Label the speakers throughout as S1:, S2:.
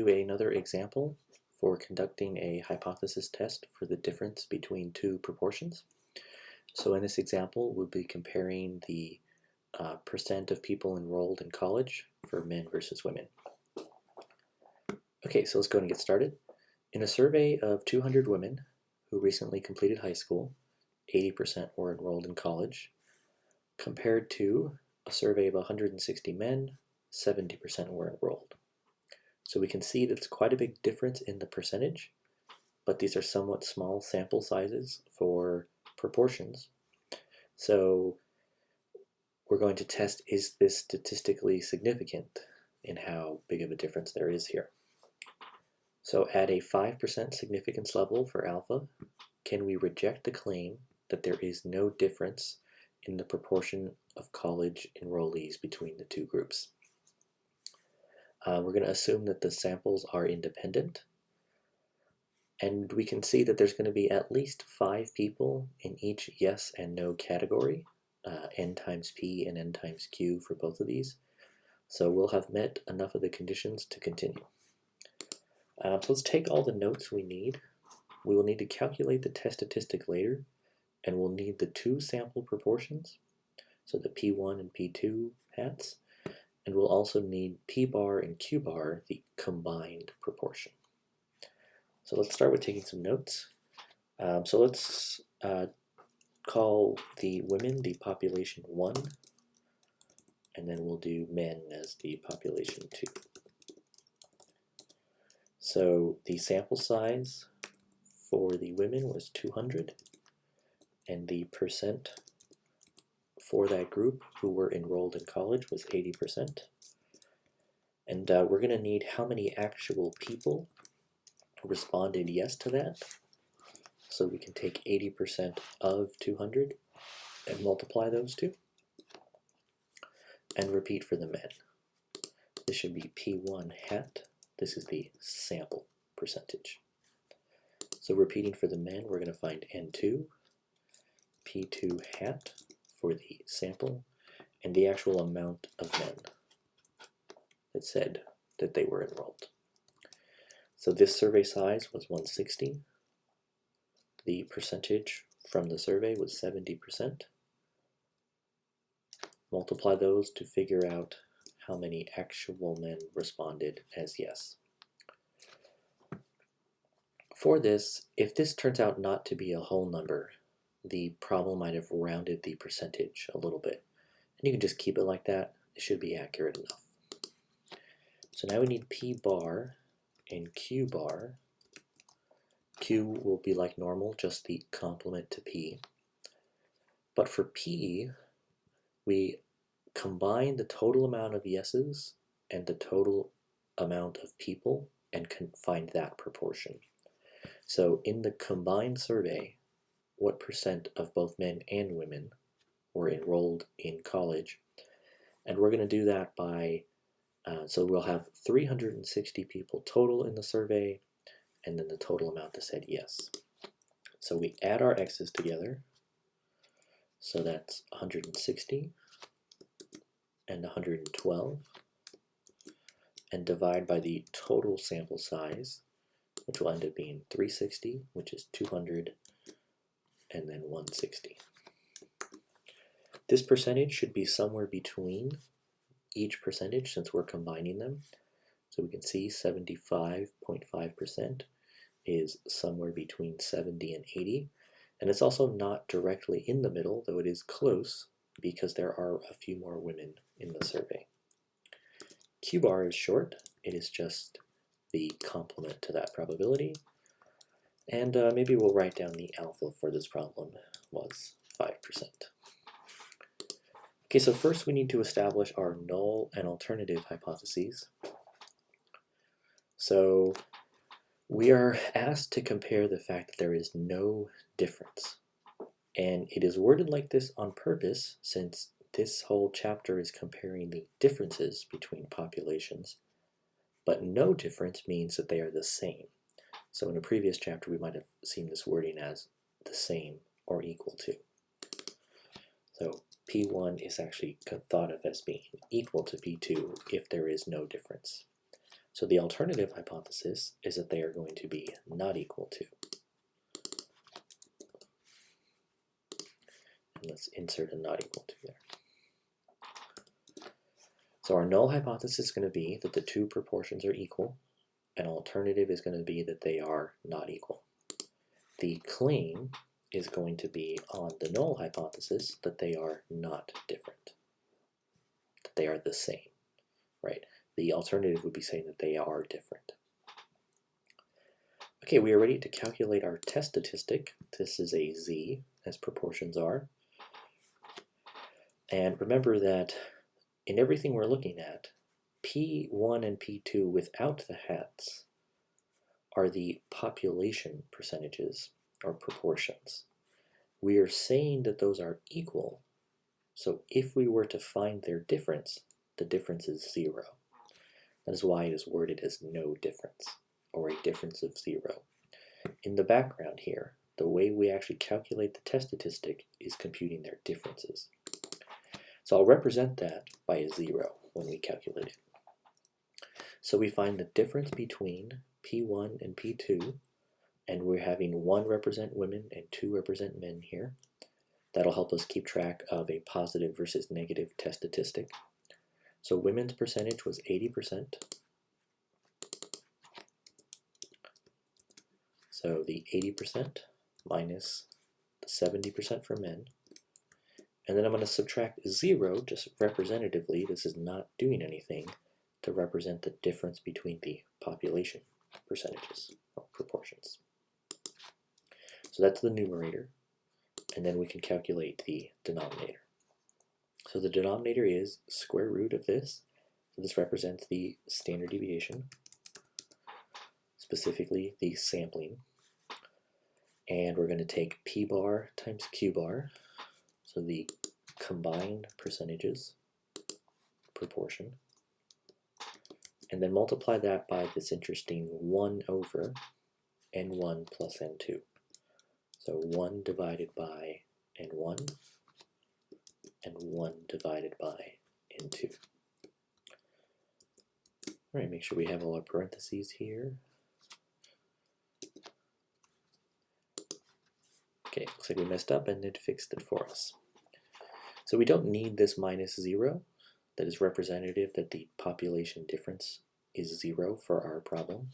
S1: Do another example for conducting a hypothesis test for the difference between two proportions. So in this example, we'll be comparing the percent of people enrolled in college for men versus women. Okay, so let's go and get started. In a survey of 200 women who recently completed high school, 80% were enrolled in college, compared to a survey of 160 men, 70% were enrolled. So we can see that it's quite a big difference in the percentage, but these are somewhat small sample sizes for proportions. So we're going to test, is this statistically significant in how big of a difference there is here. So at a 5% significance level for alpha, can we reject the claim that there is no difference in the proportion of college enrollees between the two groups? We're going to assume that the samples are independent, and we can see that there's going to be at least 5 people in each yes and no category, n times p and n times q for both of these. So we'll have met enough of the conditions to continue. So let's take all the notes we need. We will need to calculate the test statistic later, and we'll need the two sample proportions, so the p1 and p2 hats, and we'll also need p bar and q bar, the combined proportion. So let's start with taking some notes. So let's call the women the population 1, and then we'll do men as the population 2. So the sample size for the women was 200, and the percent for that group who were enrolled in college was 80%. And we're going to need how many actual people responded yes to that. So we can take 80% of 200 and multiply those two, and repeat for the men. This should be p1 hat. This is the sample percentage. So repeating for the men, we're going to find n2, p2 hat for the sample, and the actual amount of men that said that they were enrolled. So this survey size was 160. The percentage from the survey was 70%. Multiply those to figure out how many actual men responded as yes. For this, if this turns out not to be a whole number, the problem might have rounded the percentage a little bit. And you can just keep it like that. It should be accurate enough. So now we need p bar and q bar. Q will be like normal, just the complement to p. But for p, we combine the total amount of yeses and the total amount of people and can find that proportion. So in the combined survey, what percent of both men and women were enrolled in college? And we're going to do that by, so we'll have 360 people total in the survey, and then the total amount that said yes. So we add our x's together, so that's 160 and 112, and divide by the total sample size, which will end up being 360, which is 200, and then 160. This percentage should be somewhere between each percentage since we're combining them. So we can see 75.5% is somewhere between 70 and 80. And it's also not directly in the middle, though it is close because there are a few more women in the survey. Q bar is short. It is just the complement to that probability. And maybe we'll write down the alpha for this problem was 5%. Okay, so first we need to establish our null and alternative hypotheses. So we are asked to compare the fact that there is no difference. And it is worded like this on purpose since this whole chapter is comparing the differences between populations, but no difference means that they are the same. So in a previous chapter we might have seen this wording as the same or equal to. So P1 is actually thought of as being equal to P2 if there is no difference. So the alternative hypothesis is that they are going to be not equal to. And let's insert a not equal to there. So our null hypothesis is going to be that the two proportions are equal, and alternative is going to be that they are not equal. The claim is going to be on the null hypothesis that they are not different, that they are the same, right? The alternative would be saying that they are different. Okay, we are ready to calculate our test statistic. This is a z, as proportions are. And remember that in everything we're looking at, P1 and P2 without the hats are the population percentages or proportions. We are saying that those are equal, so if we were to find their difference, the difference is 0. That is why it is worded as no difference, or a difference of 0. In the background here, the way we actually calculate the test statistic is computing their differences. So I'll represent that by a 0 when we calculate it. So we find the difference between P1 and P2, and we're having 1 represent women and 2 represent men here. That'll help us keep track of a positive versus negative test statistic. So women's percentage was 80%. So the 80% minus the 70% for men. And then I'm going to subtract 0, just representatively, this is not doing anything, to represent the difference between the population percentages or proportions. So that's the numerator, and then we can calculate the denominator. So the denominator is square root of this, so this represents the standard deviation, specifically the sampling, and we're going to take P bar times Q bar, so the combined percentages, proportion, and then multiply that by this interesting 1 over n1 plus n2. So 1 divided by n1 and 1 divided by n2. All right, make sure we have all our parentheses here. Okay, looks like we messed up and it fixed it for us. So we don't need this minus 0. That is representative that the population difference is 0 for our problem.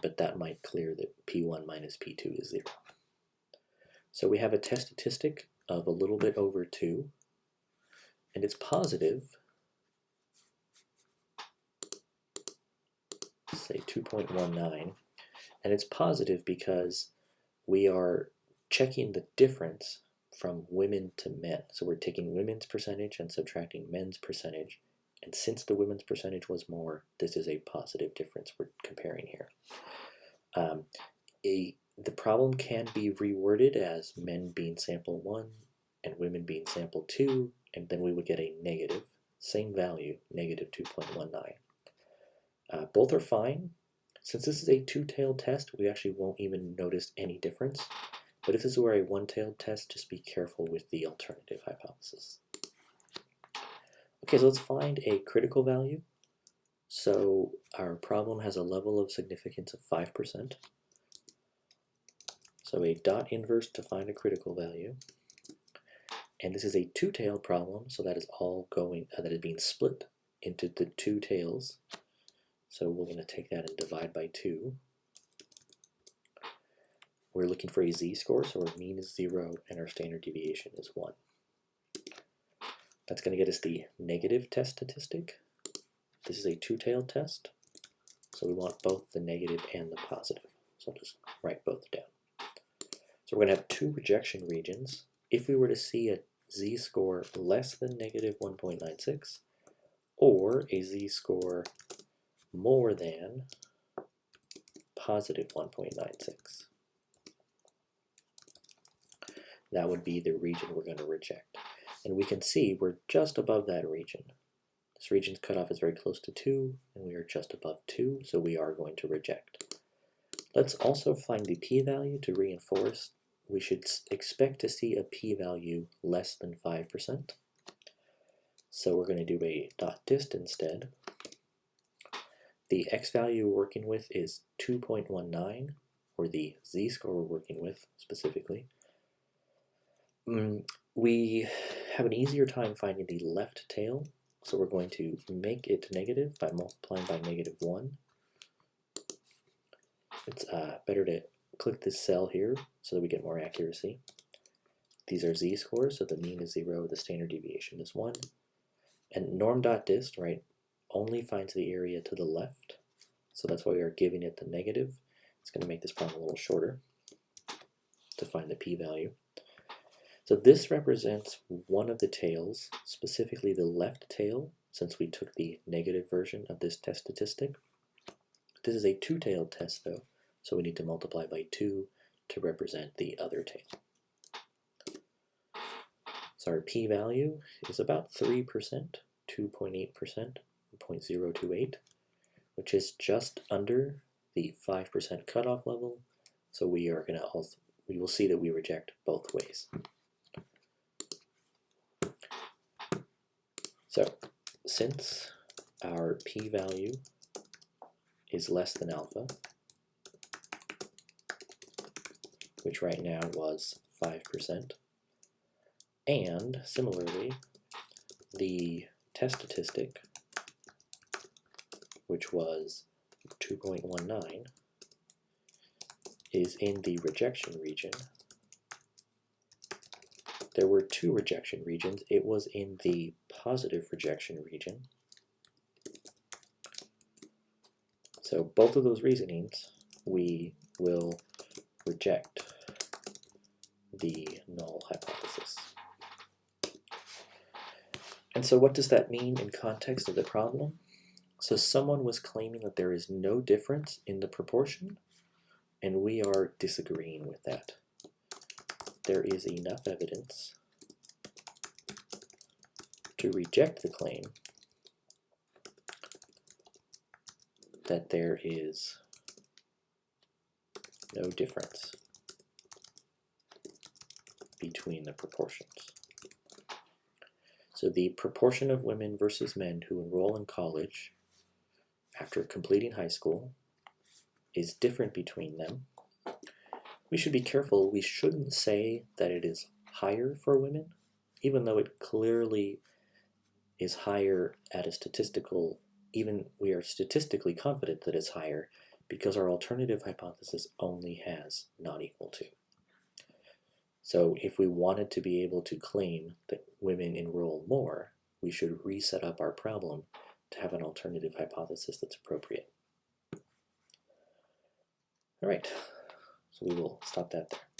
S1: But that might clear that P1 minus P2 is 0. So we have a test statistic of a little bit over 2, and it's positive, say 2.19, and it's positive because we are checking the difference from women to men. So we're taking women's percentage and subtracting men's percentage, and since the women's percentage was more, this is a positive difference we're comparing here. The problem can be reworded as men being sample 1 and women being sample 2, and then we would get a negative, same value, negative 2.19. Both are fine. Since this is a two-tailed test, we actually won't even notice any difference. But if this were a one-tailed test, just be careful with the alternative hypothesis. Okay, so let's find a critical value. So our problem has a level of significance of 5%. So a dot inverse to find a critical value. And this is a two-tailed problem, so that is all going, that is being split into the two tails. So we're going to take that and divide by 2. We're looking for a z-score, so our mean is 0 and our standard deviation is 1. That's going to get us the negative test statistic. This is a two-tailed test, so we want both the negative and the positive. So I'll just write both down. So we're going to have 2 rejection regions. If we were to see a z-score less than negative 1.96, or a z-score more than positive 1.96. That would be the region we're going to reject. And we can see we're just above that region. This region's cutoff is very close to 2, and we are just above 2, so we are going to reject. Let's also find the p-value to reinforce. We should expect to see a p-value less than 5%. So we're going to do a dot dist instead. the x value we're working with is 2.19, or the z-score we're working with specifically, we have an easier time finding the left tail, so we're going to make it negative by multiplying by -1. It's better to click this cell here so that we get more accuracy. These are z-scores, so the mean is 0, the standard deviation is 1. And norm.dist, right, only finds the area to the left, so that's why we are giving it the negative. It's going to make this problem a little shorter to find the p-value. So this represents one of the tails, specifically the left tail, since we took the negative version of this test statistic. This is a two-tailed test though, so we need to multiply by 2 to represent the other tail. So our p-value is about 3%, 2.8%, 0.028, which is just under the 5% cutoff level. So we will see that we reject both ways. So since our p-value is less than alpha, which right now was 5%, and similarly, the test statistic, which was 2.19, is in the rejection region. There were two rejection regions. It was in the positive rejection region. So both of those reasonings, we will reject the null hypothesis. And so what does that mean in context of the problem? So someone was claiming that there is no difference in the proportion, and we are disagreeing with that. There is enough evidence to reject the claim that there is no difference between the proportions. So the proportion of women versus men who enroll in college after completing high school is different between them. We should be careful. We shouldn't say that it is higher for women, even though it clearly is higher at a statistical, even we are statistically confident that it's higher because our alternative hypothesis only has not equal to. So if we wanted to be able to claim that women enroll more, we should reset up our problem to have an alternative hypothesis that's appropriate. All right, so we will stop that there.